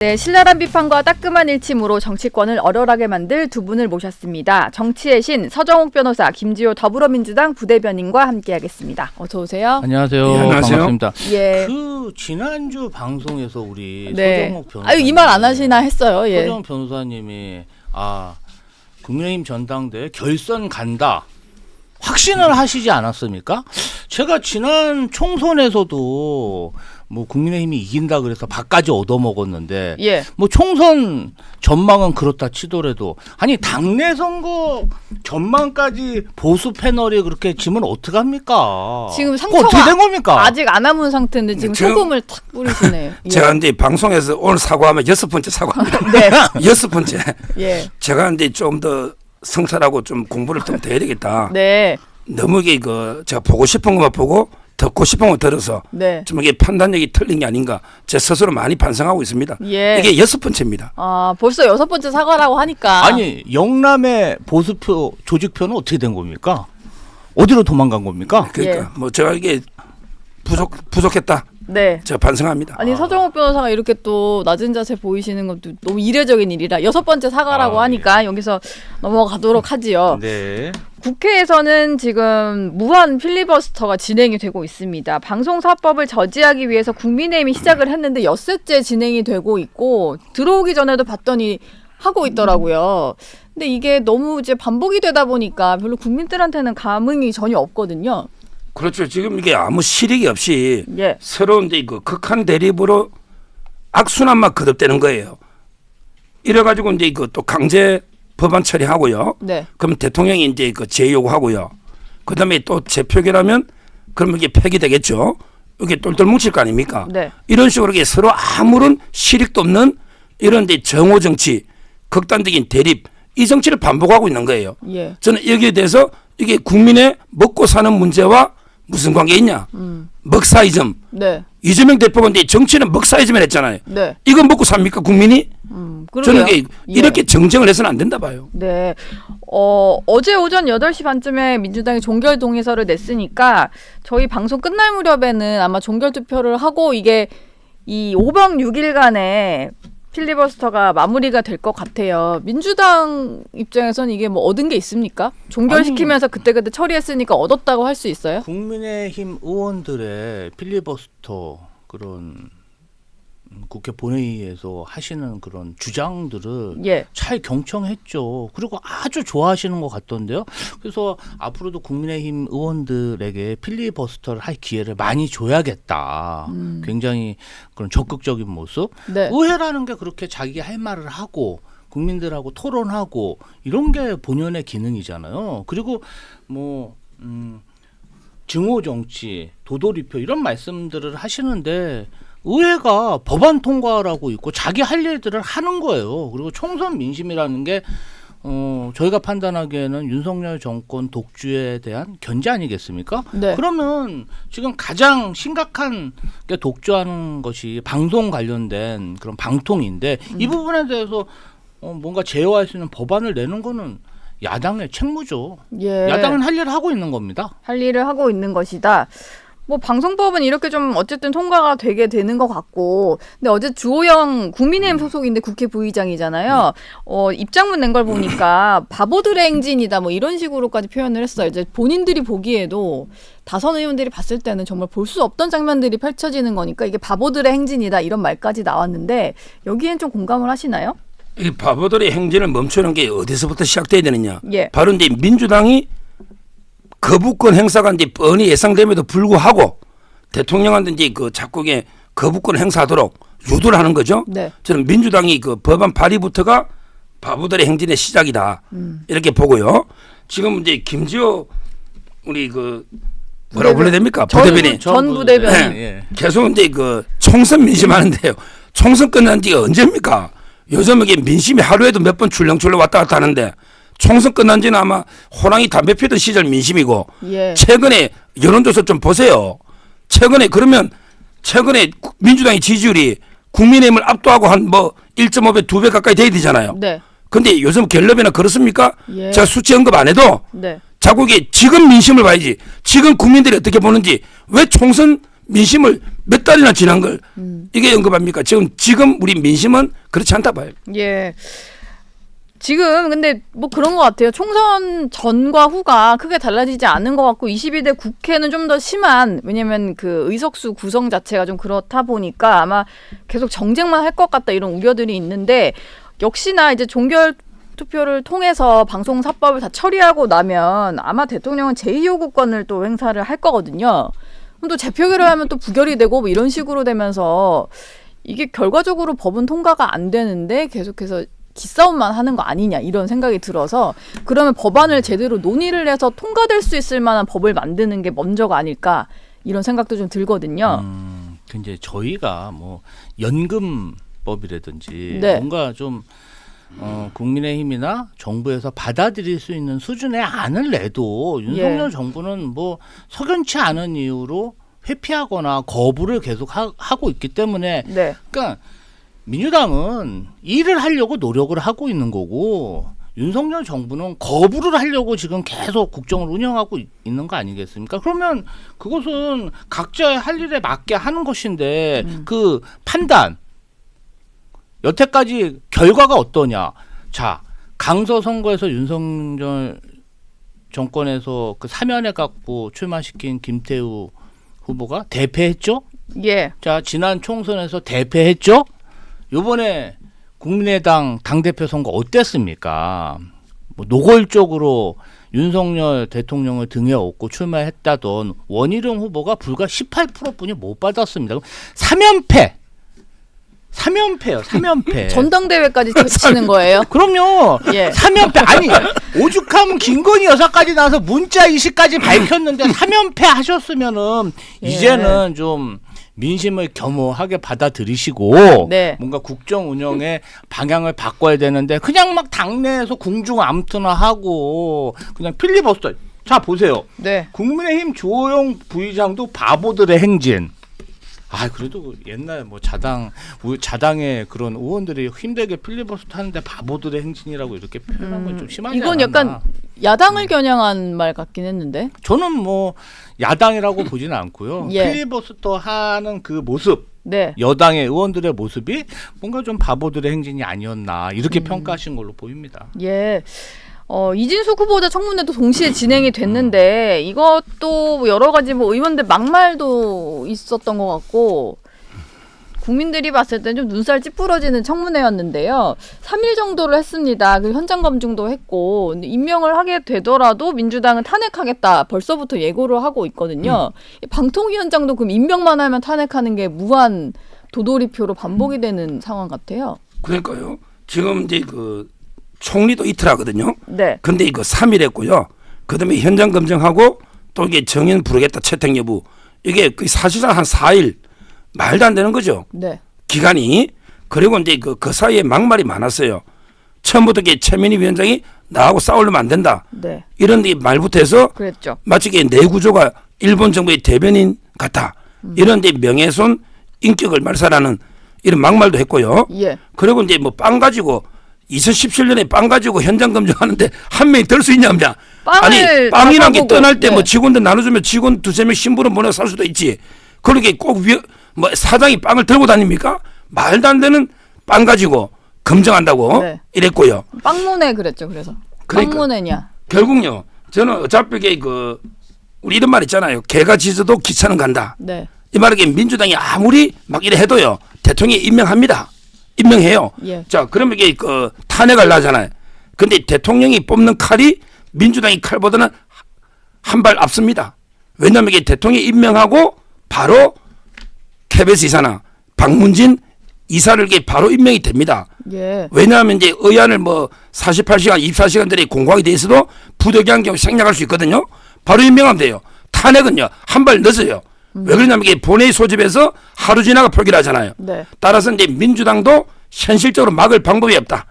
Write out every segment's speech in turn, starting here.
네, 신랄한 비판과 따끔한 일침으로 정치권을 얼얼하게 만들 두 분을 모셨습니다. 정치의 신 서정욱 변호사, 김지호 더불어민주당 부대변인과 함께하겠습니다. 어서 오세요. 안녕하세요. 예, 안녕하세요. 반갑습니다. 예. 그 지난주 방송에서 우리 네. 서정욱 변호사, 이 말 안 하시나 했어요. 예. 서정욱 변호사님이 국민의힘 전당대회 결선 간다 확신을 하시지 않았습니까? 제가 지난 총선에서도 뭐 국민의힘이 이긴다 그래서 밥까지 얻어먹었는데 예. 뭐 총선 전망은 그렇다 치더라도 아니 당내 선거 전망까지 보수 패널이 그렇게 지면 어떡합니까? 지금 그거 상처가 어떻게 된 겁니까? 아직 안 아문 상태인데 지금 소금을 탁 뿌리시네요. 예. 제가 이제 방송에서 오늘 사과하면 6번째 사과합니다. 네. 6번째. 예. 제가 이제 좀 더 성찰하고 좀 공부를 좀 더 해야 되겠다. 네. 너무 이게 제가 보고 싶은 것만 보고 듣고 싶은 거 들어서 네. 좀 이게 판단력이 틀린 게 아닌가 제 스스로 많이 반성하고 있습니다. 예. 이게 6번째입니다. 벌써 6번째 사과라고 하니까. 아니 영남의 보수표 조직표는 어떻게 된 겁니까? 어디로 도망간 겁니까? 그러니까 뭐 제가 이게 부족했다. 네. 제가 반성합니다. 아니 서정욱 변호사가 이렇게 또 낮은 자세 보이시는 것도 너무 이례적인 일이라 6번째 사과라고 하니까 여기서 넘어가도록 하지요. 네. 국회에서는 지금 무한 필리버스터가 진행이 되고 있습니다. 방송사법을 저지하기 위해서 국민의힘이 시작을 했는데 엿새째 진행이 되고 있고 들어오기 전에도 봤더니 하고 있더라고요. 근데 이게 너무 이제 반복이 되다 보니까 별로 국민들한테는 감흥이 전혀 없거든요. 그렇죠. 지금 이게 아무 실익이 없이 예. 서로 이제 그 극한 대립으로 악순환만 거듭되는 거예요. 이래가지고 이제 또 강제 법안 처리하고요. 네. 그럼 대통령이 이제 재요구하고요. 그다음에 또 재표결하면 그러면 이게 폐기되겠죠. 이게 똘똘 뭉칠 거 아닙니까? 네. 이런 식으로 이게 서로 아무런 실익도 없는 이런 이제 정오 정치, 극단적인 대립 이 정치를 반복하고 있는 거예요. 예. 저는 여기에 대해서 이게 국민의 먹고 사는 문제와 무슨 관계 있냐? 먹사이즘. 네. 이재명 대표가 이제 정치는 먹사이즘을 했잖아요. 네. 이건 먹고 삽니까 국민이? 그러게요. 저는 이렇게 정쟁을 해서는 안 된다 봐요. 네. 어제 오전 8시 반쯤에 민주당이 종결 동의서를 냈으니까 저희 방송 끝날 무렵에는 아마 종결 투표를 하고 이게 이 5박 6일간의 필리버스터가 마무리가 될 것 같아요. 민주당 입장에서는 이게 뭐 얻은 게 있습니까? 종결시키면서 그때그때 처리했으니까 얻었다고 할 수 있어요? 국민의힘 의원들의 필리버스터 그런 국회 본회의에서 하시는 그런 주장들을 예. 잘 경청했죠. 그리고 아주 좋아하시는 것 같던데요. 그래서 앞으로도 국민의힘 의원들에게 필리버스터를 할 기회를 많이 줘야겠다. 굉장히 그런 적극적인 모습. 네. 의회라는 게 그렇게 자기 할 말을 하고 국민들하고 토론하고 이런 게 본연의 기능이잖아요. 그리고 뭐 증오 정치, 도돌이표 이런 말씀들을 하시는데 의회가 법안 통과라고 있고 자기 할 일들을 하는 거예요. 그리고 총선 민심이라는 게 저희가 판단하기에는 윤석열 정권 독주에 대한 견제 아니겠습니까? 네. 그러면 지금 가장 심각한 게 독주하는 것이 방송 관련된 그런 방통인데 이 부분에 대해서 뭔가 제어할 수 있는 법안을 내는 거는 야당의 책무죠. 예. 야당은 할 일을 하고 있는 겁니다. 할 일을 하고 있는 것이다. 뭐 방송법은 이렇게 좀 어쨌든 통과가 되게 되는 것 같고, 근데 어제 주호영 국민의힘 소속인데 국회 부의장이잖아요. 입장문 낸 걸 보니까 바보들의 행진이다 뭐 이런 식으로까지 표현을 했어요. 이제 본인들이 보기에도 다선 의원들이 봤을 때는 정말 볼 수 없던 장면들이 펼쳐지는 거니까 이게 바보들의 행진이다 이런 말까지 나왔는데 여기엔 좀 공감을 하시나요? 이 바보들의 행진을 멈추는 게 어디서부터 시작돼야 되느냐? 예. 바로 이제 민주당이 거부권 행사가 이제 뻔히 예상됨에도 불구하고 대통령한테 이제 자꾸 거부권 행사하도록 유도를 하는 거죠. 네. 저는 민주당이 법안 발의부터가 바보들의 행진의 시작이다. 이렇게 보고요. 지금 이제 김지호 우리 뭐라고 불러야 됩니까? 부대변인. 전 부대변인. 예. 계속 이제 총선 민심하는데요. 총선 끝난 지가 언제입니까? 요즘 이게 민심이 하루에도 몇 번 출렁출렁 왔다 갔다 하는데 총선 끝난 지는 아마 호랑이 담배 피던 시절 민심이고 예. 최근에 여론조사 좀 보세요. 최근에 민주당의 지지율이 국민의힘을 압도하고 한 1.5배, 2배 가까이 돼야 되잖아요. 네. 근데 요즘 갤럽이나 그렇습니까? 예. 제가 수치 언급 안 해도 네. 자꾸 이게 지금 민심을 봐야지. 지금 국민들이 어떻게 보는지 왜 총선 민심을 몇 달이나 지난 걸 이게 언급합니까? 지금 우리 민심은 그렇지 않다 봐요. 예. 지금 근데 뭐 그런 것 같아요. 총선 전과 후가 크게 달라지지 않은 것 같고 22대 국회는 좀 더 심한, 왜냐면 그 의석수 구성 자체가 좀 그렇다 보니까 아마 계속 정쟁만 할 것 같다 이런 우려들이 있는데, 역시나 이제 종결 투표를 통해서 방송사법을 다 처리하고 나면 아마 대통령은 제2요구권을 또 행사를 할 거거든요. 그럼 또 재표결을 하면 또 부결이 되고 뭐 이런 식으로 되면서 이게 결과적으로 법은 통과가 안 되는데 계속해서 기싸움만 하는 거 아니냐 이런 생각이 들어서, 그러면 법안을 제대로 논의를 해서 통과될 수 있을 만한 법을 만드는 게 먼저가 아닐까 이런 생각도 좀 들거든요. 이제 저희가 뭐 연금법이라든지 네. 뭔가 좀 국민의힘이나 정부에서 받아들일 수 있는 수준의 안을 내도 윤석열 정부는 뭐 석연치 않은 이유로 회피하거나 거부를 계속 하고 있기 때문에, 네. 그러니까 민주당은 일을 하려고 노력을 하고 있는 거고 윤석열 정부는 거부를 하려고 지금 계속 국정을 운영하고 있는 거 아니겠습니까? 그러면 그것은 각자의 할 일에 맞게 하는 것인데 그 판단, 여태까지 결과가 어떠냐. 자, 강서 선거에서 윤석열 정권에서 그 사면에 갖고 출마시킨 김태우 후보가 대패했죠? 예. 자, 지난 총선에서 대패했죠? 요번에 국민의당 당대표 선거 어땠습니까? 뭐 노골적으로 윤석열 대통령을 등에 업고 출마했다던 원희룡 후보가 불과 18%뿐이 못 받았습니다. 3연패예요. 3연패. 전당대회까지 치는 거예요. 그럼요. 예. 3연패. 아니, 오죽하면 김건희 여사까지 나와서 문자 이시까지 밝혔는데 3연패 하셨으면은 이제는 좀 민심을 겸허하게 받아들이시고 네. 뭔가 국정 운영의 방향을 바꿔야 되는데 그냥 막 당내에서 궁중암투나 하고 그냥 필리버스터. 자, 보세요. 네. 국민의힘 주호영 부의장도 바보들의 행진. 아, 그래도 옛날 뭐 자당의 그런 의원들이 힘들게 필리버스터 하는데 바보들의 행진이라고 이렇게 표현한 건 좀 심하지 않나. 이건 약간 야당을 겨냥한 말 같긴 했는데. 저는 뭐 야당이라고 보지는 않고요. 예. 필리버스터 하는 그 모습, 네. 여당의 의원들의 모습이 뭔가 좀 바보들의 행진이 아니었나 이렇게 평가하신 걸로 보입니다. 예. 이진숙 후보자 청문회도 동시에 진행이 됐는데 이것도 여러 가지 뭐 의원들 막말도 있었던 것 같고 국민들이 봤을 때 좀 눈살 찌푸러지는 청문회였는데요. 3일 정도를 했습니다. 그 현장 검증도 했고, 근데 임명을 하게 되더라도 민주당은 탄핵하겠다 벌써부터 예고를 하고 있거든요. 방통위원장도 그럼 임명만 하면 탄핵하는 게 무한 도돌이표로 반복이 되는 상황 같아요. 그러니까요. 지금 이제 그 총리도 이틀 하거든요. 네. 근데 이거 3일 했고요. 그다음에 현장 검증하고 또 이게 정인 부르겠다 채택 여부. 이게 사실상 한 4일 말도 안 되는 거죠. 네. 기간이. 그리고 이제 그 사이에 막말이 많았어요. 처음부터 이게 최민희 위원장이 나하고 싸우려면 안 된다. 네. 이런 이 말부터 해서 그랬죠. 마치 이게 내구조가 일본 정부의 대변인 같다. 이런 이제 명예훼손 인격을 말살하는 이런 막말도 했고요. 예. 그리고 이제 뭐 빵 가지고 2017년에 빵 가지고 현장 검증하는데 한 명이 들 수 있냐 없냐. 아니 빵이란 게 떠날 때 뭐 직원들 나눠주면 직원 두세 명 신부름 보내서 살 수도 있지. 그렇게 꼭 뭐 사장이 빵을 들고 다닙니까? 말도 안 되는 빵 가지고 검증한다고 네. 이랬고요. 빵문회 그랬죠. 그래서 그러니까. 빵문회냐. 결국요. 저는 어차피 우리 이런 말 있잖아요. 개가 짖어도 기차는 간다. 네. 이 말은 민주당이 아무리 막 이래 해도요. 대통령이 임명합니다. 임명해요. 예. 자, 그러면 이게 탄핵을 하잖아요. 근데 대통령이 뽑는 칼이 민주당이 칼보다는 한 발 앞섭니다. 왜냐하면 이게 대통령이 임명하고 바로 KBS 이사나 박문진 이사를 이게 바로 임명이 됩니다. 예. 왜냐하면 이제 의안을 뭐 48시간, 24시간들이 공고하게 돼 있어도 부득이한 경우 생략할 수 있거든요. 바로 임명하면 돼요. 탄핵은요, 한 발 늦어요. 왜 그러냐면 이게 본회의 소집에서 하루 지나가 표결하잖아요. 네. 따라서 이제 민주당도 현실적으로 막을 방법이 없다.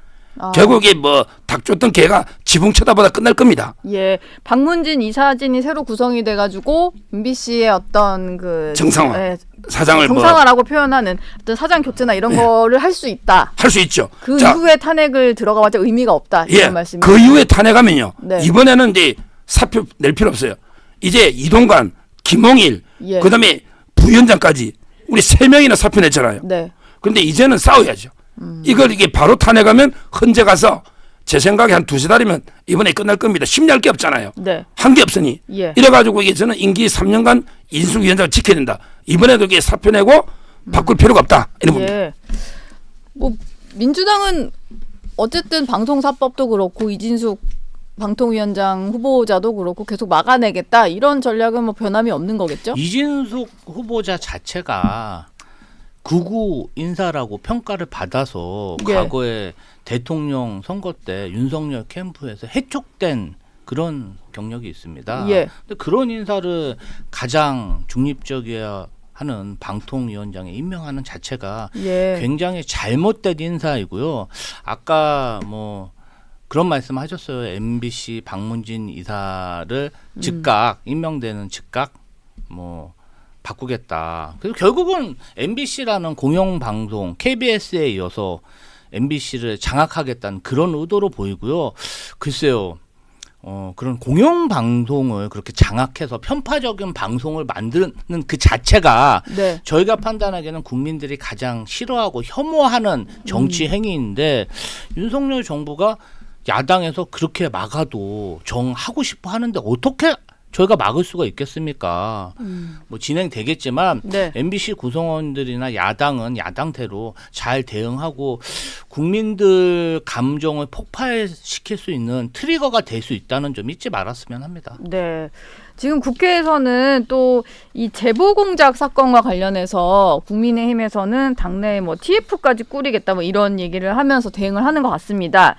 결국에 뭐 닭 쫓던 개가 지붕 쳐다보다 끝날 겁니다. 예, 박문진 이사진이 새로 구성이 돼가지고 MBC의 어떤 그 정상화 예, 사장을 정상화라고 표현하는 어떤 사장 교체나 이런 거를 할 수 있다. 할 수 있죠. 그 자, 이후에 탄핵을 들어가봤자 의미가 없다. 이런 예, 말씀이. 그 이후에 탄핵하면요. 네. 이번에는 이제 사표 낼 필요 없어요. 이제 이동관, 김홍일, 예. 그다음에 부위원장까지 우리 3명이나 사표 냈잖아요. 네. 근데 이제는 싸워야죠. 이걸 이게 바로 탄핵하면 헌재 가서 제 생각에 한 2-3달이면 이번에 끝날 겁니다. 심리할 게 없잖아요. 네. 한 게 없으니. 예. 이래가지고 이게 저는 임기 3년간 인수위원장을 지켜야 된다. 이번에도 이게 사표 내고 바꿀 필요가 없다. 이런 겁니다. 예. 뭐 민주당은 어쨌든 방송사법도 그렇고 이진숙 방통위원장 후보자도 그렇고 계속 막아내겠다 이런 전략은 뭐 변함이 없는 거겠죠? 이진숙 후보자 자체가 극우 인사라고 평가를 받아서 예. 과거에 대통령 선거 때 윤석열 캠프에서 해촉된 그런 경력이 있습니다. 예. 근데 그런 인사를 가장 중립적이어야 하는 방통위원장에 임명하는 자체가 예. 굉장히 잘못된 인사이고요. 아까 뭐 그런 말씀하셨어요. MBC 박문진 이사를 즉각 임명되는 즉각 뭐 바꾸겠다. 그래서 결국은 MBC라는 공영방송 KBS에 이어서 MBC를 장악하겠다는 그런 의도로 보이고요. 글쎄요. 그런 공영방송을 그렇게 장악해서 편파적인 방송을 만드는 그 자체가 네. 저희가 판단하기에는 국민들이 가장 싫어하고 혐오하는 정치 행위인데 윤석열 정부가 야당에서 그렇게 막아도 정하고 싶어 하는데 어떻게 저희가 막을 수가 있겠습니까? 뭐 진행되겠지만 네. MBC 구성원들이나 야당은 야당대로 잘 대응하고 국민들 감정을 폭발시킬 수 있는 트리거가 될 수 있다는 점 잊지 말았으면 합니다. 네. 지금 국회에서는 또 이 제보 공작 사건과 관련해서 국민의힘에서는 당내에 뭐 TF까지 꾸리겠다 뭐 이런 얘기를 하면서 대응을 하는 것 같습니다.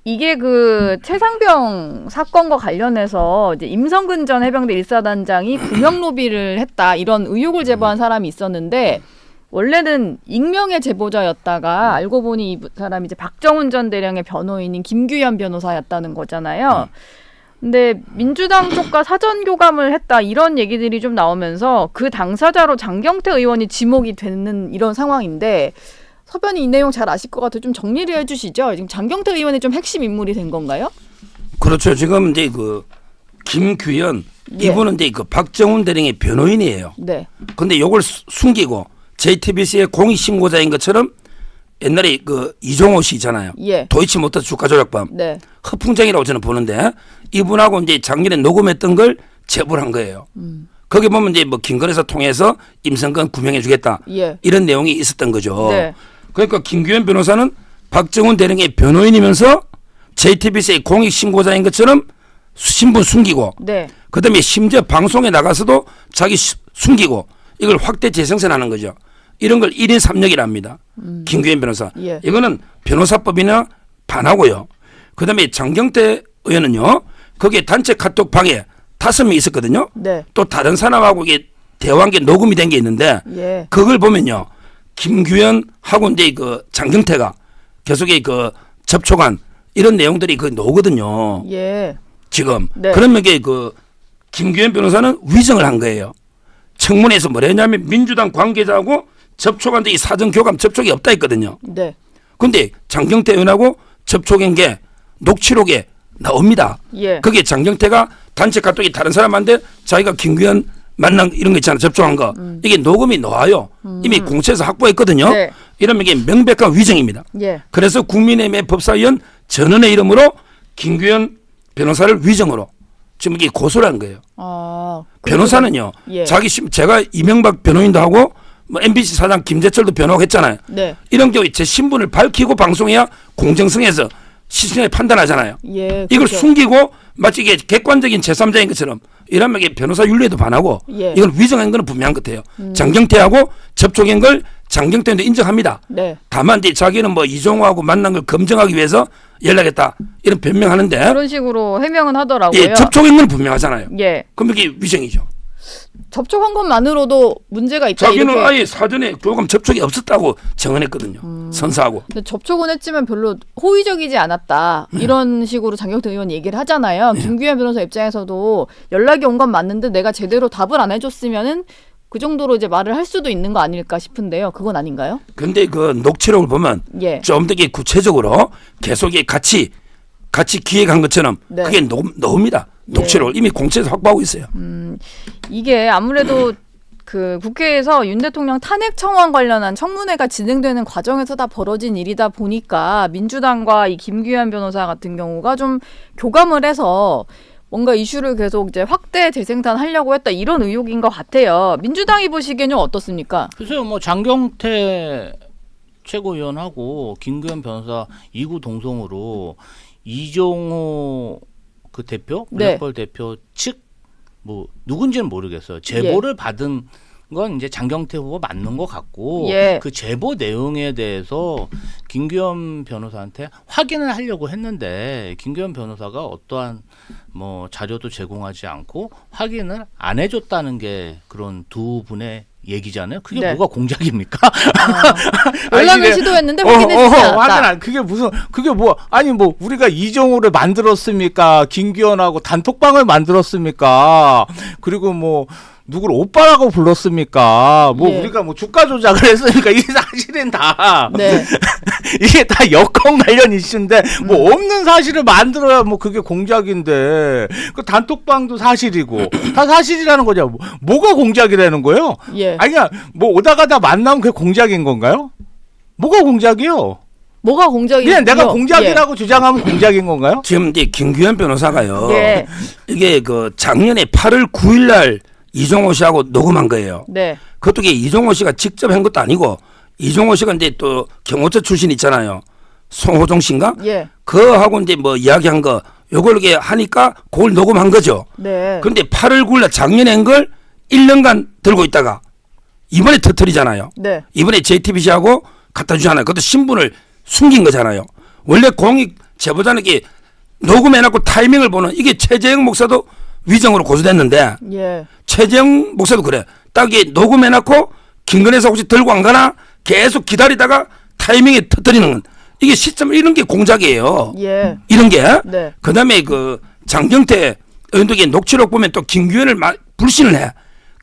이게 그 최상병 사건과 관련해서 이제 임성근 전 해병대 1사단장이 구명 로비를 했다 이런 의혹을 제보한 사람이 있었는데 원래는 익명의 제보자였다가 알고 보니 이 사람이 이제 박정훈 전 대령의 변호인인 김규현 변호사였다는 거잖아요. 근데 민주당 쪽과 사전 교감을 했다 이런 얘기들이 좀 나오면서 그 당사자로 장경태 의원이 지목이 되는 이런 상황인데 서변이 이 내용 잘 아실 것 같아요. 좀 정리를 해주시죠. 지금 장경태 의원이 좀 핵심 인물이 된 건가요? 그렇죠. 지금 이제 그 김규현 예. 이분은 이제 그 박정훈 대령의 변호인이에요. 네. 근데 이걸 숨기고 JTBC의 공익 신고자인 것처럼 옛날에 그 이종호 씨 있잖아요. 예. 도이치모터 주가 조작범 네. 허풍쟁이라고 저는 보는데 이분하고 이제 작년에 녹음했던 걸 제보를 한 거예요. 거기 보면 이제 뭐 김건희사 통해서 임성근 구명해주겠다 예. 이런 내용이 있었던 거죠. 네. 그러니까 김규현 변호사는 박정훈 대령의 변호인이면서 JTBC의 공익 신고자인 것처럼 신분 숨기고 네. 그다음에 심지어 방송에 나가서도 자기 숨기고 이걸 확대 재생산하는 거죠. 이런 걸 1인 3역이랍니다. 김규현 변호사. 예. 이거는 변호사법이나 반하고요. 그다음에 장경태 의원은요. 거기에 단체 카톡 방에 5명 있었거든요. 네. 또 다른 사람하고 이게 대화한 게 녹음이 된 게 있는데 예. 그걸 보면요. 김규현하고 이제 그 장경태가 계속에 그 접촉한 이런 내용들이 그 나오거든요. 예. 지금. 네. 그러면 이게 그 김규현 변호사는 위정을 한 거예요. 청문회에서 뭐라 했냐면 민주당 관계자하고 접촉한데 이 사전 교감 접촉이 없다 했거든요. 네. 근데 장경태 의원하고 접촉한 게 녹취록에 나옵니다. 예. 그게 장경태가 단체 카톡이 다른 사람한테 자기가 김규현 만난 이런 거 있잖아요. 접촉한 거. 이게 녹음이 나와요. 이미 공채에서 확보했거든요. 네. 이러면 이게 명백한 위정입니다. 예. 그래서 국민의힘의 법사위원 전원의 이름으로 김규현 변호사를 위정으로 지금 이게 고소를 한 거예요. 아. 변호사는요. 예. 제가 이명박 변호인도 하고 뭐 MBC 사장 김재철도 변호하고 했잖아요. 네. 이런 경우에 제 신분을 밝히고 방송해야 공정성에서 시선에 판단하잖아요. 예. 이걸 그렇죠. 숨기고 마치 이게 객관적인 제3자인 것처럼 이러면 이게 변호사 윤리에도 반하고 예. 이걸 위정한 건 분명한 것 같아요. 장경태하고 접촉한 걸 장경태도 인정합니다. 네. 다만 이제 자기는 뭐 이종호하고 만난 걸 검증하기 위해서 연락했다 이런 변명하는데 그런 식으로 해명은 하더라고요. 예, 접촉한 건 분명하잖아요. 예. 그럼 이게 위정이죠. 접촉한 것만으로도 문제가 있다 자기는 이렇게. 아예 사전에 교감 접촉이 없었다고 정언했거든요. 선사하고. 근데 접촉은 했지만 별로 호의적이지 않았다. 이런 식으로 장경태 의원 얘기를 하잖아요. 김규현 변호사 입장에서도 연락이 온 건 맞는데 내가 제대로 답을 안 해줬으면은 그 정도로 이제 말을 할 수도 있는 거 아닐까 싶은데요. 그건 아닌가요? 근데 그 녹취록을 보면 예. 좀 더 구체적으로 계속 같이 기획한 것처럼 네. 그게 나옵니다. 녹취록을 이미 공채에서 확보하고 있어요. 이게 아무래도 그 국회에서 윤 대통령 탄핵 청원 관련한 청문회가 진행되는 과정에서 다 벌어진 일이다 보니까 민주당과 이 김규현 변호사 같은 경우가 좀 교감을 해서 뭔가 이슈를 계속 이제 확대 재생산하려고 했다 이런 의혹인 것 같아요. 민주당이 보시기에는 어떻습니까? 글쎄요, 뭐 장경태 최고위원하고 김규현 변호사 이구 동성으로 이종호 그 대표, 네. 블랙볼 대표 측 뭐 누군지는 모르겠어요. 제보를 받은 건 이제 장경태 후보 맞는 것 같고 예. 그 제보 내용에 대해서 김규현 변호사한테 확인을 하려고 했는데 김규현 변호사가 어떠한 뭐 자료도 제공하지 않고 확인을 안 해줬다는 게 그런 두 분의 얘기잖아요. 그게 네. 뭐가 공작입니까? 연락을 아니, 시도했는데 확인해주지 않았다. 확인 안. 그게 무슨 그게 뭐 아니 뭐 우리가 이종호를 만들었습니까? 김기현하고 단톡방을 만들었습니까? 그리고 뭐 누구를 오빠라고 불렀습니까? 뭐 예. 우리가 뭐 주가 조작을 했으니까 이 사실은 다 네. 이게 다 여권 관련 이슈인데 뭐 없는 사실을 만들어야 뭐 그게 공작인데 그 단톡방도 사실이고 다 사실이라는 거죠. 뭐가 공작이라는 거예요? 예. 아니야 뭐 오다가다 만나면 그게 공작인 건가요? 뭐가 공작이요? 뭐가 공작이요? 그냥 내가 공작이라고 주장하면 공작인 건가요? 지금 이제 김규현 변호사가요. 예. 이게 그 작년에 8월 9일 날 이종호 씨하고 녹음한 거예요. 네. 그것도 이게 이종호 씨가 직접 한 것도 아니고 이종호 씨가 이제 또 경호처 출신 있잖아요. 송호정 씨인가? 예. 그하고 이제 뭐 이야기한 거 요걸 이렇게 하니까 그걸 녹음한 거죠. 네. 그런데 8월 9일 날 작년에 한 걸 1년간 들고 있다가 이번에 터뜨리잖아요. 네. 이번에 JTBC하고 갖다 주잖아요. 그것도 신분을 숨긴 거잖아요. 원래 공익 제보자는 이게 녹음해놓고 타이밍을 보는 이게 최재형 목사도 위정으로 고소됐는데 예. 최재형 목사도 그래. 딱 이게 녹음해놓고 김건희에서 혹시 들고 안 가나 계속 기다리다가 타이밍에 터뜨리는 건 이게 시점 이런 게 공작이에요. 예. 이런 게. 네. 그다음에 그 장경태 의원도 녹취록 보면 또 김규현을 불신을 해.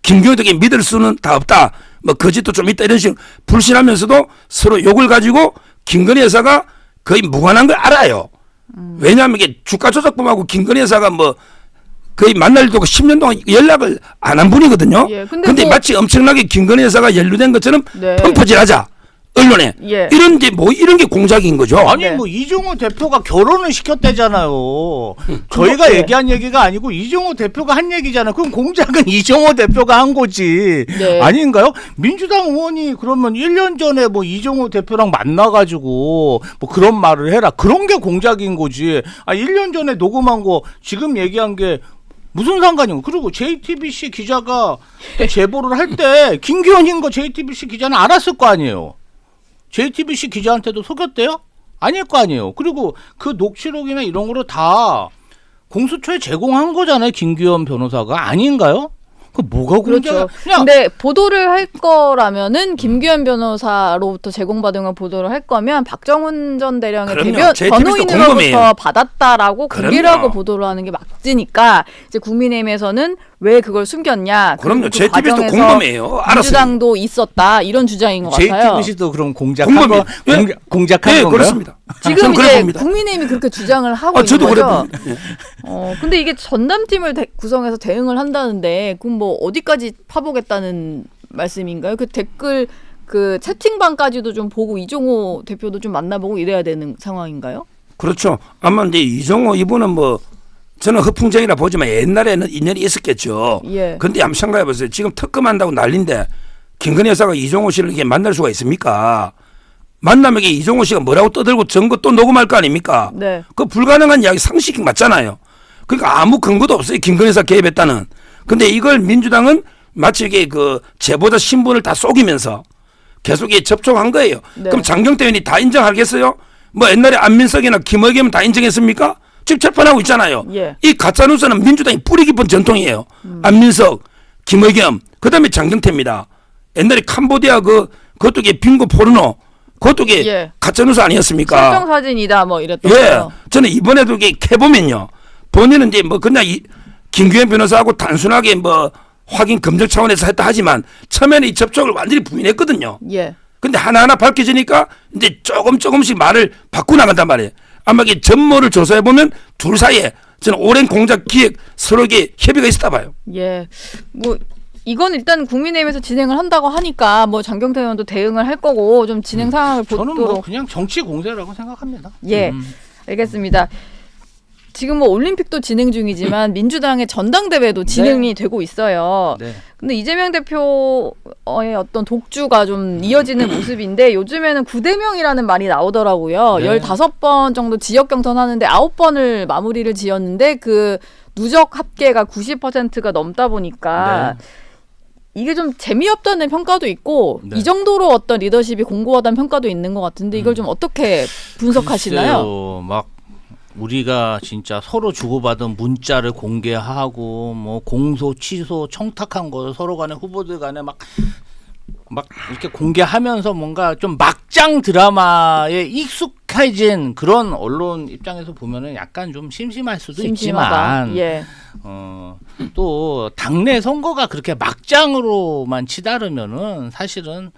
김규현도 믿을 수는 다 없다. 뭐 거짓도 좀 있다 이런 식으로 불신하면서도 서로 욕을 가지고 김건희 여사가 거의 무관한 걸 알아요. 왜냐하면 이게 주가 조작범하고 김건희 여사가 뭐 거의 만날 때고 10년 동안 연락을 안 한 분이거든요. 예, 근데 뭐- 마치 엄청나게 김건희 여사가 연루된 것처럼 네. 펌퍼질하자 언론에 예. 이런 게 뭐 이런 게 공작인 거죠. 아니 네. 뭐 이종호 대표가 결혼을 시켰대잖아요. 저희가 네. 얘기한 얘기가 아니고 이종호 대표가 한 얘기잖아요. 그럼 공작은 이종호 대표가 한 거지. 네. 아닌가요? 민주당 의원이 그러면 1년 전에 뭐 이종호 대표랑 만나가지고 뭐 그런 말을 해라. 그런 게 공작인 거지. 아 1년 전에 녹음한 거 지금 얘기한 게 무슨 상관이고. 그리고 JTBC 기자가 제보를 할 때 김기현인 거 JTBC 기자는 알았을 거 아니에요. JTBC 기자한테도 속였대요? 아닐 거 아니에요. 그리고 그 녹취록이나 이런 거를 다 공수처에 제공한 거잖아요. 김규현 변호사가. 아닌가요? 그 뭐가 공작? 그렇죠. 그냥 근데 보도를 할 거라면은 김규현 변호사로부터 제공받은 걸 보도를 할 거면 박정훈 전 대령의 그럼요. 대변 JTBC 도 변호인으로부터 궁금해요. 받았다라고 그럼요. 공개를 하고 보도를 하는 게 맞으니까 이제 국민의힘에서는 왜 그걸 숨겼냐? 그럼요. 그 JTBC도 과정에서 궁금해요. 알았어요. 민주당도 있었다 이런 주장인 것 같아요. JTBC도 그럼 공작한 궁금해요. 거 예. 공작한 네, 건가요? 그렇습니다. 지금 저는 그래 이제 봅니다. 국민의힘이 그렇게 주장을 하고 있는 저도 그래 거죠. 봅니다. 예. 근데 이게 전담팀을 구성해서 대응을 한다는데 그럼 뭐 어디까지 파보겠다는 말씀인가요? 그 댓글 그 채팅방까지도 좀 보고 이종호 대표도 좀 만나보고 이래야 되는 상황인가요? 그렇죠. 아마 이제 이종호 이분은 뭐 저는 허풍쟁이라 보지만 옛날에는 인연이 있었겠죠. 예. 근데 한번 생각해 보세요. 지금 특검한다고 난린데 김건희 여사가 이종호 씨를 이렇게 만날 수가 있습니까? 만나면 이게 이종호 씨가 뭐라고 떠들고 증거 또 녹음할 거 아닙니까? 네. 그 불가능한 이야기 상식이 맞잖아요. 그러니까 아무 근거도 없어요. 김건희 여사 개입했다는. 근데 이걸 민주당은 마치 이게 그 제보자 신분을 다 속이면서 계속 이게 접촉한 거예요. 네. 그럼 장경태 의원이 다 인정하겠어요? 뭐 옛날에 안민석이나 김의겸 다 인정했습니까? 지금 재판하고 있잖아요. 예. 이 가짜뉴스는 민주당이 뿌리 깊은 전통이에요. 안민석, 김의겸, 그다음에 장경태입니다. 옛날에 캄보디아 그것도 이게 빙고 포르노, 그것도 이게 예. 가짜뉴스 아니었습니까? 설정 사진이다 뭐 이랬던 예, 거요. 저는 이번에도 이게 캐보면요. 본인은 이제 뭐 그냥 김규현 변호사하고 단순하게 뭐 확인 검증 차원에서 했다 하지만 처음에는 이 접촉을 완전히 부인했거든요. 예. 근데 하나하나 밝혀지니까 이제 조금씩 말을 바꾸고 나간단 말이에요. 아마 이게 전모를 조사해 보면 둘 사이에 저는 오랜 공작 기획 서로 이게 협의가 있었다 봐요. 예. 뭐 이건 일단 국민의힘에서 진행을 한다고 하니까 뭐 장경태 의원도 대응을 할 거고 좀 진행 상황을 저는 보도록. 뭐 그냥 정치 공세라고 생각합니다. 예, 알겠습니다. 지금 뭐 올림픽도 진행 중이지만 민주당의 전당대회도 진행이 되고 있어요. 네. 근데 이재명 대표의 어떤 독주가 좀 이어지는 모습인데 요즘에는 9대명이라는 말이 나오더라고요. 네. 15번 정도 지역 경선하는데 9번을 마무리를 지었는데 그 누적 합계가 90%가 넘다 보니까 네. 이게 좀 재미없다는 평가도 있고 네. 이 정도로 어떤 리더십이 공고하다는 평가도 있는 것 같은데 이걸 좀 어떻게 분석하시나요? 글쎄요, 막 우리가 진짜 서로 주고받은 문자를 공개하고 뭐 공소, 취소, 청탁한 거 서로 간에 후보들 간에 막 이렇게 공개하면서 뭔가 좀 막장 드라마에 익숙해진 그런 언론 입장에서 보면은 약간 좀 심심할 수도 심심하다. 있지만 예. 또 당내 선거가 그렇게 막장으로만 치달으면은 사실은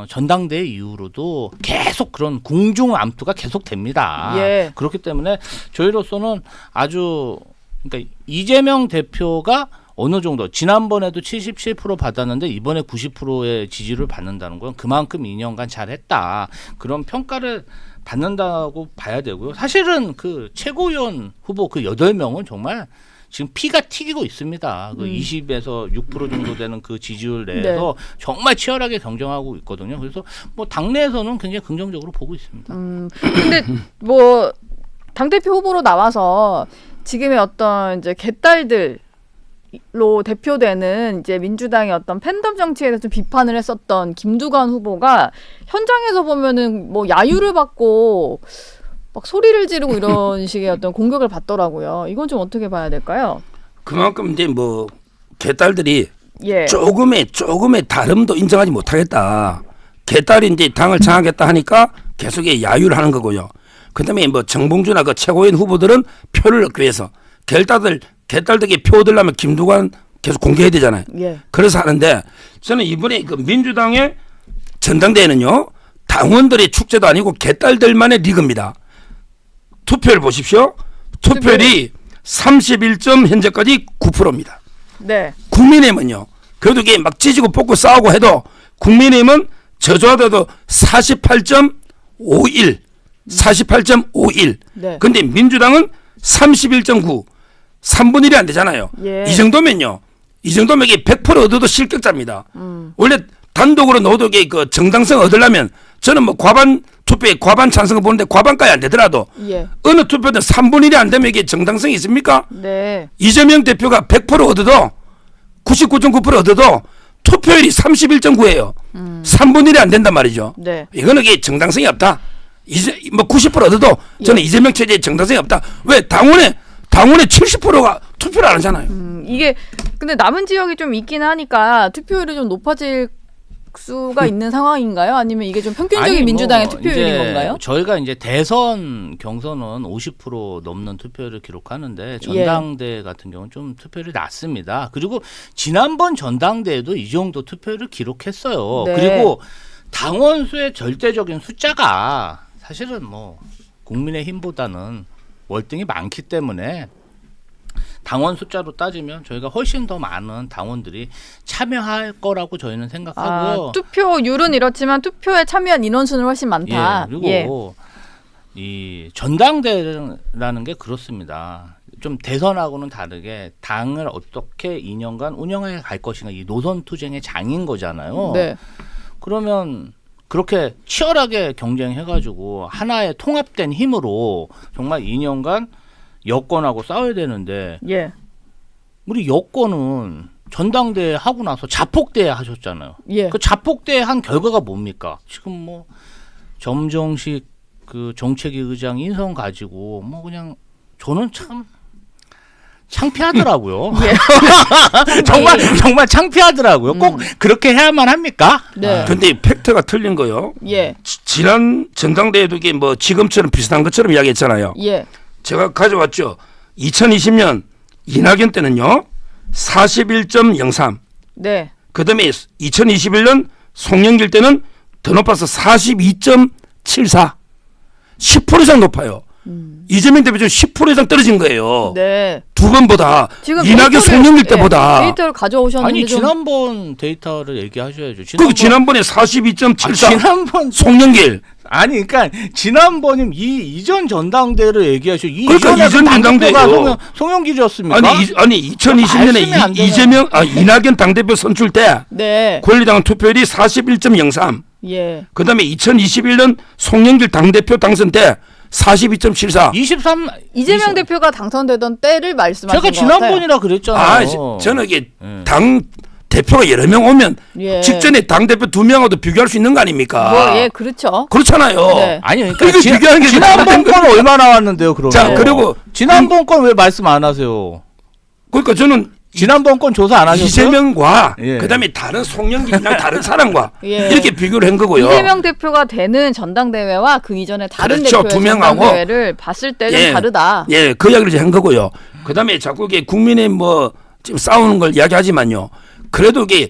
전당대회 이후로도 계속 그런 궁중암투가 계속됩니다. 예. 그렇기 때문에 저희로서는 아주 그러니까 이재명 대표가 어느 정도 지난번에도 77% 받았는데 이번에 90%의 지지를 받는다는 건 그만큼 2년간 잘했다. 그런 평가를 받는다고 봐야 되고요. 사실은 그 최고위원 후보 그 8명은 정말 지금 피가 튀기고 있습니다. 그 20에서 6% 정도 되는 그 지지율 내에서 정말 치열하게 경쟁하고 있거든요. 그래서 뭐 당내에서는 굉장히 긍정적으로 보고 있습니다. 근데 뭐 당대표 후보로 나와서 지금의 어떤 이제 개딸들로 대표되는 이제 민주당의 어떤 팬덤 정치에 대해서 좀 비판을 했었던 김두관 후보가 현장에서 보면은 뭐 야유를 받고 막 소리를 지르고 이런 식의 어떤 공격을 받더라고요. 이건 좀 어떻게 봐야 될까요? 그만큼 이제 뭐 개딸들이 예. 조금의 다름도 인정하지 못하겠다. 개딸이 이제 당을 장악했다 하니까 계속 야유를 하는 거고요. 그다음에 뭐 정봉주나 그 최고위원 후보들은 표를 얻기 위해서 개딸들에게 표 얻으려면 김두관 계속 공개해야 되잖아요. 예. 그래서 하는데 저는 이번에 그 민주당의 전당대회는요 당원들의 축제도 아니고 개딸들만의 리그입니다. 투표를 보십시오. 투표율이 31점 현재까지 9%입니다. 네. 국민의힘은요. 그래도 이게 막 찢고 뽑고 싸우고 해도 국민의힘은 저조하더라도 48.51. 48.51. 네. 근데 민주당은 31.9. 3분의 1이 안 되잖아요. 예. 이 정도면 이게 100% 얻어도 실격자입니다. 원래 단독으로 넣어도 이게 그 정당성 얻으려면 저는 뭐 과반 투표에 과반 찬성을 보는데 과반까지 안 되더라도 예. 어느 투표든 3분의 1이 안 되면 이게 정당성이 있습니까? 네. 이재명 대표가 100% 얻어도 99.9% 얻어도 투표율이 31.9예요. 3분의 1이 안 된단 말이죠. 네. 이거는 이게 정당성이 없다. 이제 뭐 90% 얻어도 저는 이재명 체제에 정당성이 없다. 왜 당원의 70%가 투표를 안 하잖아요. 이게 근데 남은 지역이 좀 있긴 하니까 투표율이 좀 높아질 수가 있는 상황인가요? 아니면 이게 좀 평균적인 아니, 민주당의 뭐 투표율인 이제 건가요? 저희가 이제 대선 경선은 50% 넘는 투표율을 기록하는데 전당대회 같은 경우는 좀 투표율이 낮습니다. 그리고 지난번 전당대회도 이 정도 투표율을 기록했어요. 네. 그리고 당원 수의 절대적인 숫자가 사실은 뭐 국민의힘보다는 월등히 많기 때문에 당원 숫자로 따지면 저희가 훨씬 더 많은 당원들이 참여할 거라고 저희는 생각하고요. 투표율은 이렇지만 투표에 참여한 인원수는 훨씬 많다. 그리고 이 전당대회라는 게 그렇습니다. 좀 대선하고는 다르게 당을 어떻게 2년간 운영해 갈 것인가 이 노선 투쟁의 장인 거잖아요. 네. 그러면 그렇게 치열하게 경쟁해가지고 하나의 통합된 힘으로 정말 2년간 여권하고 싸워야 되는데 예. 우리 여권은 전당대회 하고 나서 자폭대회 하셨잖아요. 예. 그 자폭대회 한 결과가 뭡니까? 지금 뭐 점정식 그 정책위 의장 인선 가지고 뭐 그냥 저는 참 창피하더라고요. 정말 창피하더라고요. 꼭 그렇게 해야만 합니까? 네. 근데 팩트가 틀린 거요. 예. 지난 전당대회도 이게 뭐 지금처럼 비슷한 것처럼 이야기했잖아요. 예. 제가 가져왔죠. 2020년 이낙연 때는요. 41.03. 네. 그다음에 2021년 송영길 때는 더 높아서 42.74. 10% 이상 높아요. 이재명 대표 지금 10% 이상 떨어진 거예요. 네. 두 번보다 지금 이낙연 송영길 때보다. 데이터를 가져오셨는데 아니 좀 지난번 데이터를 얘기하셔야죠. 그리고 지난번에 42.74 지난번 송영길. 아니 그러니까 지난번에 이전 전당대회를 얘기하셔. 그러니까 이전에 이전 전당대회요. 송영길이었습니까? 아니 2020년에 말씀이 안 되네. 이낙연 당대표 선출 때 네. 권리당원 투표율이 41.03. 예. 그다음에 2021년 송영길 당대표 당선 때 42.74. 23 이재명 대표가 당선되던 때를 말씀하신 제가 것 같아요. 지난번이라 그랬잖아요. 저는 이게 당 대표가 여러 명 오면 예. 직전에 당 대표 두 명하고도 비교할 수 있는 거 아닙니까? 뭐, 예, 그렇죠. 그렇잖아요. 네. 아니 이거 그러니까 비교하는 게 지난번 건 얼마 나왔는데요, 그러면? 자, 그리고 지난번 건 왜 말씀 안 하세요? 그러니까 저는 지난번 건 조사 안 하셨어요? 이재명과 예. 그다음에 다른 송영길이나 다른 사람과 예. 이렇게 비교를 한 거고요. 이재명 대표가 되는 전당대회와 그 이전에 다른 그렇죠. 대표의 두 명하고. 전당대회를 봤을 때 좀 예. 다르다. 예, 그 이야기를 이제 한 거고요. 그다음에 자꾸 이게 국민의 뭐 지금 싸우는 걸 이야기하지만요. 그래도 이게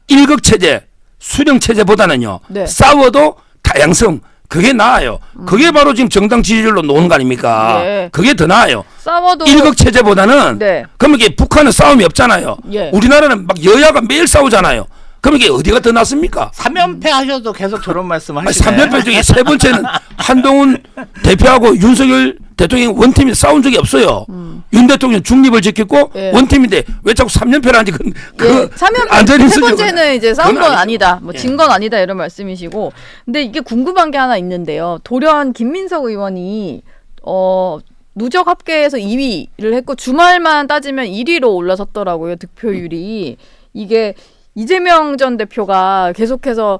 일극 체제, 수령 체제보다는요. 네. 싸워도 다양성 그게 나아요. 그게 바로 지금 정당 지지율로 놓은 거 아닙니까? 예. 그게 더 나아요. 싸워도 일극 체제보다는 네. 그럼 이게 북한은 싸움이 없잖아요. 예. 우리나라는 막 여야가 매일 싸우잖아요. 그럼 이게 어디가 더 낫습니까? 3연패 하셔도 계속 저런 말씀 아니, 하시네. 3연패 중에 세 번째는 한동훈 대표하고 윤석열 대통령이 원팀이 싸운 적이 없어요. 윤 대통령 중립을 지켰고 예. 원팀인데 왜 자꾸 3연패를 하는지 예, 3연패 세 번째는 이제 싸운 건 아니다. 뭐 진 건 아니다 이런 말씀이시고. 근데 이게 궁금한 게 하나 있는데요. 돌연 김민석 의원이 누적 합계에서 2위를 했고 주말만 따지면 1위로 올라섰더라고요. 득표율이. 이게 이재명 전 대표가 계속해서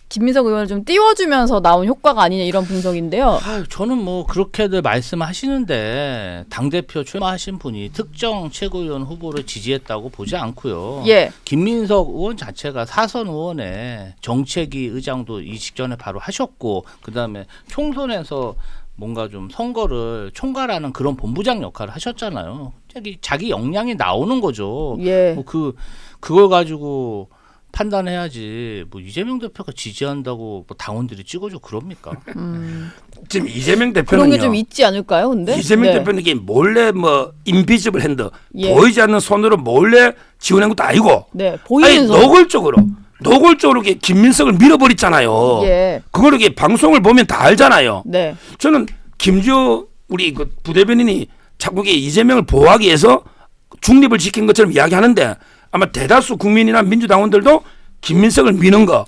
김민석 의원을 좀 띄워주면서 나온 효과가 아니냐 이런 분석인데요. 저는 뭐 그렇게들 말씀하시는데 당대표 출마하신 분이 특정 최고위원 후보를 지지했다고 보지 않고요. 예. 김민석 의원 자체가 사선 의원의 정책위 의장도 이 직전에 바로 하셨고 그다음에 총선에서 뭔가 좀 선거를 총괄하는 그런 본부장 역할을 하셨잖아요. 자기 역량이 나오는 거죠. 예. 뭐 그걸 가지고 판단해야지. 뭐 이재명 대표가 지지한다고 뭐 당원들이 찍어줘 그럽니까? 지금 이재명 그런 대표는요. 게 좀 있지 않을까요? 근데 이재명 네. 대표는 이게 몰래 뭐 인비지블 핸드 예. 보이지 않는 손으로 몰래 지원한 것도 아니고 네, 보이는 아니, 손. 노골적으로 이렇게 김민석을 밀어버렸잖아요. 예. 그걸 이렇게 방송을 보면 다 알잖아요. 네. 저는 김주호 우리 그 부대변인이 자꾸 이게 이재명을 보호하기 위해서 중립을 지킨 것처럼 이야기하는데 아마 대다수 국민이나 민주당원들도 김민석을 미는 거,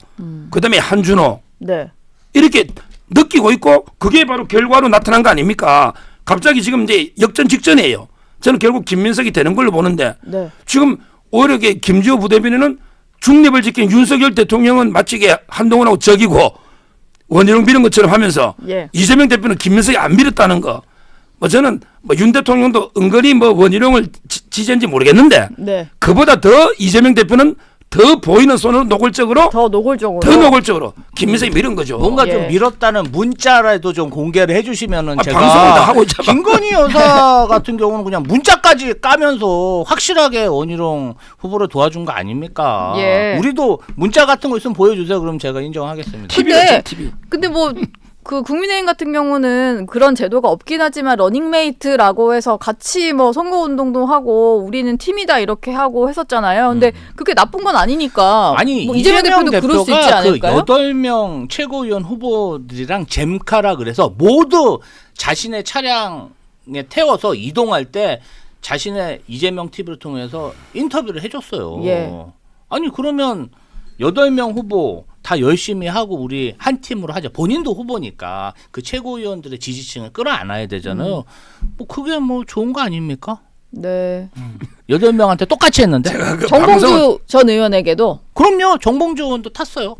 그다음에 한준호 네. 이렇게 느끼고 있고 그게 바로 결과로 나타난 거 아닙니까? 갑자기 지금 이제 역전 직전이에요. 저는 결국 김민석이 되는 걸로 보는데 네. 지금 오히려 이게 김주호 부대변인은 중립을 지킨 윤석열 대통령은 마치 이게 한동훈하고 적이고 원희룡 미는 것처럼 하면서 예. 이재명 대표는 김민석이 안 밀었다는 거. 뭐 저는 뭐 윤 대통령도 은근히 뭐 원희룡을 지지한지 모르겠는데 네. 그보다 더 이재명 대표는 더 보이는 손으로 노골적으로 더 노골적으로. 더 노골적으로 김민석이 밀은 거죠. 뭔가 예. 좀 밀었다는 문자라도 좀 공개를 해주시면은 제가 방송을 다 하고 있잖아. 김건희 여사 같은 경우는 그냥 문자까지 까면서 확실하게 원희룡 후보를 도와준 거 아닙니까? 예. 우리도 문자 같은 거 있으면 보여주세요. 그럼 제가 인정하겠습니다. 근데 TV. 근데 뭐 그 국민의힘 같은 경우는 그런 제도가 없긴 하지만 러닝메이트라고 해서 같이 뭐 선거운동도 하고 우리는 팀이다 이렇게 하고 했었잖아요. 근데 그게 나쁜 건 아니니까. 아니 뭐 이재명 대표도 그럴 수 있지 대표가 그 않을까요? 8명 최고위원 후보들이랑 잼카라 그래서 모두 자신의 차량에 태워서 이동할 때 자신의 이재명 TV를 통해서 인터뷰를 해줬어요. 예. 아니 그러면 8명 후보 다 열심히 하고 우리 한 팀으로 하자. 본인도 후보니까 그 최고위원들의 지지층을 끌어안아야 되잖아요. 뭐 그게 뭐 좋은 거 아닙니까? 네. 8명한테 똑같이 했는데. 그 정봉주 전 의원에게도 그럼요. 정봉주 의원도 탔어요.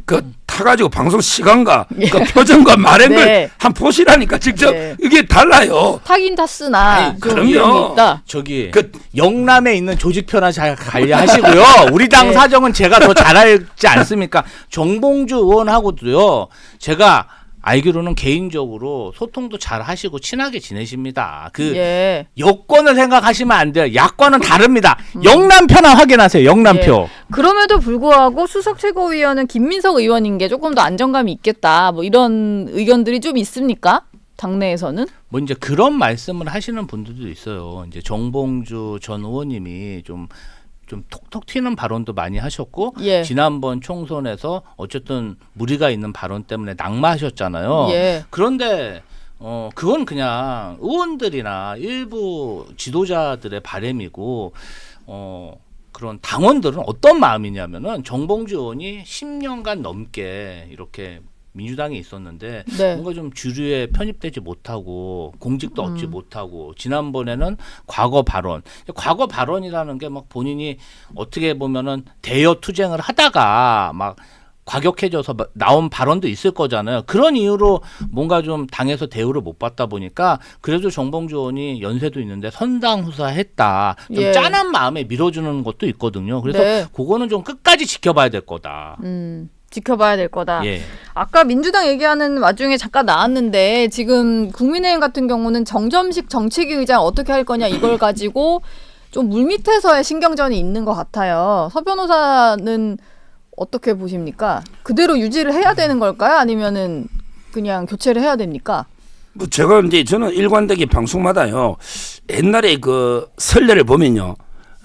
그 타가지고 방송 시간과 그 표정과 말한 네. 걸 한 보시라니까 직접 네. 이게 달라요. 타긴 탔으나 아니, 좀 그럼요. 이런 게 있다. 저기 그- 영남에 있는 조직표나 잘 관리하시고요. 우리 당 네. 사정은 제가 더 잘 알지 않습니까? 정봉주 의원하고도요. 제가 알기로는 개인적으로 소통도 잘 하시고 친하게 지내십니다. 그 예. 여권을 생각하시면 안 돼요. 야권은 다릅니다. 영남표나 확인하세요. 영남표. 예. 그럼에도 불구하고 수석 최고위원은 김민석 의원인 게 조금 더 안정감이 있겠다. 뭐 이런 의견들이 좀 있습니까? 당내에서는? 뭐 이제 그런 말씀을 하시는 분들도 있어요. 이제 정봉주 전 의원님이 좀 톡톡 튀는 발언도 많이 하셨고 예. 지난번 총선에서 어쨌든 무리가 있는 발언 때문에 낙마하셨잖아요. 예. 그런데 그건 그냥 의원들이나 일부 지도자들의 바람이고 그런 당원들은 어떤 마음이냐면은 정봉주 의원이 10년간 넘게 이렇게 민주당에 있었는데 네. 뭔가 좀 주류에 편입되지 못하고 공직도 얻지 못하고 지난번에는 과거 발언이라는 게 막 본인이 어떻게 보면은 대여 투쟁을 하다가 막 과격해져서 나온 발언도 있을 거잖아요. 그런 이유로 뭔가 좀 당에서 대우를 못 받다 보니까 그래도 정봉주 의원이 연세도 있는데 선당후사했다. 좀 예. 짠한 마음에 밀어주는 것도 있거든요. 그래서 네. 그거는 좀 끝까지 지켜봐야 될 거다. 지켜봐야 될 거다. 예. 아까 민주당 얘기하는 와중에 잠깐 나왔는데 지금 국민의힘 같은 경우는 정점식 정책위 의장 어떻게 할 거냐 이걸 가지고 좀 물밑에서의 신경전이 있는 것 같아요. 서 변호사는 어떻게 보십니까? 그대로 유지를 해야 되는 걸까요? 아니면은 그냥 교체를 해야 됩니까? 뭐 제가 이제 저는 일관되게 방송마다요. 옛날에 그 선례를 보면요.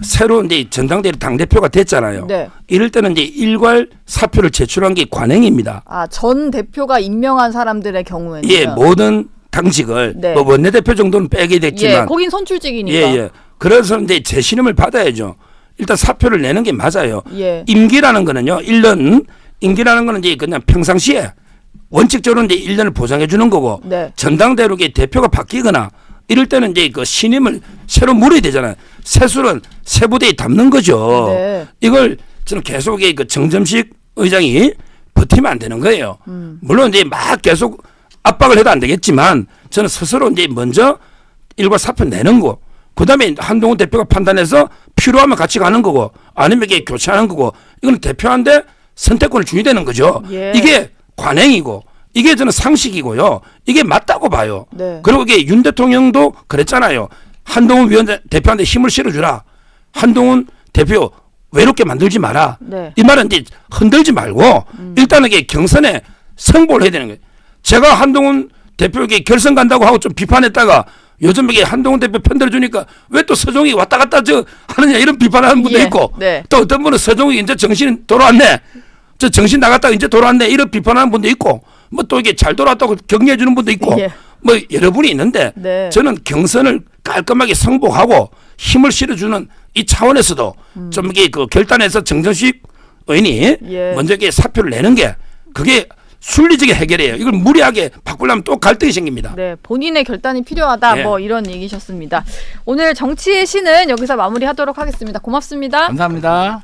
새로 이제 전당대회 당 대표가 됐잖아요. 네. 이럴 때는 이제 일괄 사표를 제출한 게 관행입니다. 아, 전 대표가 임명한 사람들의 경우에는 예, 모든 당직을 네. 뭐 원내대표 정도는 빼게 됐지만 예, 거긴 선출직이니까. 예. 그래서 이제 재신임을 받아야죠. 일단 사표를 내는 게 맞아요. 예. 임기라는 거는요. 1년 임기라는 거는 이제 그냥 평상시에 원칙적으로 이제 1년을 보장해 주는 거고 네. 전당대회로 대표가 바뀌거나 이럴 때는 이제 그 신임을 새로 물어야 되잖아요. 세술은 새 부대에 담는 거죠. 네. 이걸 저는 계속 그 정점식 의장이 버티면 안 되는 거예요. 물론 이제 막 계속 압박을 해도 안 되겠지만 저는 스스로 이제 먼저 일괄 사표 내는 거. 그다음에 한동훈 대표가 판단해서 필요하면 같이 가는 거고 아니면 이게 교체하는 거고 이건 대표한테 선택권을 주게 되는 거죠. 예. 이게 관행이고 이게 저는 상식이고요. 이게 맞다고 봐요. 네. 그리고 이게 윤 대통령도 그랬잖아요. 한동훈 대표한테 힘을 실어주라. 한동훈 대표 외롭게 만들지 마라. 네. 이 말은 이제 흔들지 말고 일단은 이게 경선에 승부를 해야 되는 거예요. 제가 한동훈 대표에게 결선 간다고 하고 좀 비판했다가 요즘 이게 한동훈 대표 편들어 주니까 왜 또 서종이 왔다 갔다 하느냐 이런 비판하는 분도 예. 있고 네. 또 어떤 분은 서종이 이제 정신 돌아왔네. 저 정신 나갔다가 이제 돌아왔네 이런 비판하는 분도 있고 뭐 또 이게 잘 돌아왔다고 격려해 주는 분도 있고 예. 뭐 여러 분이 있는데 네. 저는 경선을 깔끔하게 승복하고 힘을 실어주는 이 차원에서도 좀 이게 그 결단해서 정정식 의원이 예. 먼저 이게 사표를 내는 게 그게 순리적인 해결이에요. 이걸 무리하게 바꾸려면 또 갈등이 생깁니다. 네, 본인의 결단이 필요하다. 네. 뭐 이런 얘기셨습니다. 오늘 정치의 신은 여기서 마무리하도록 하겠습니다. 고맙습니다. 감사합니다.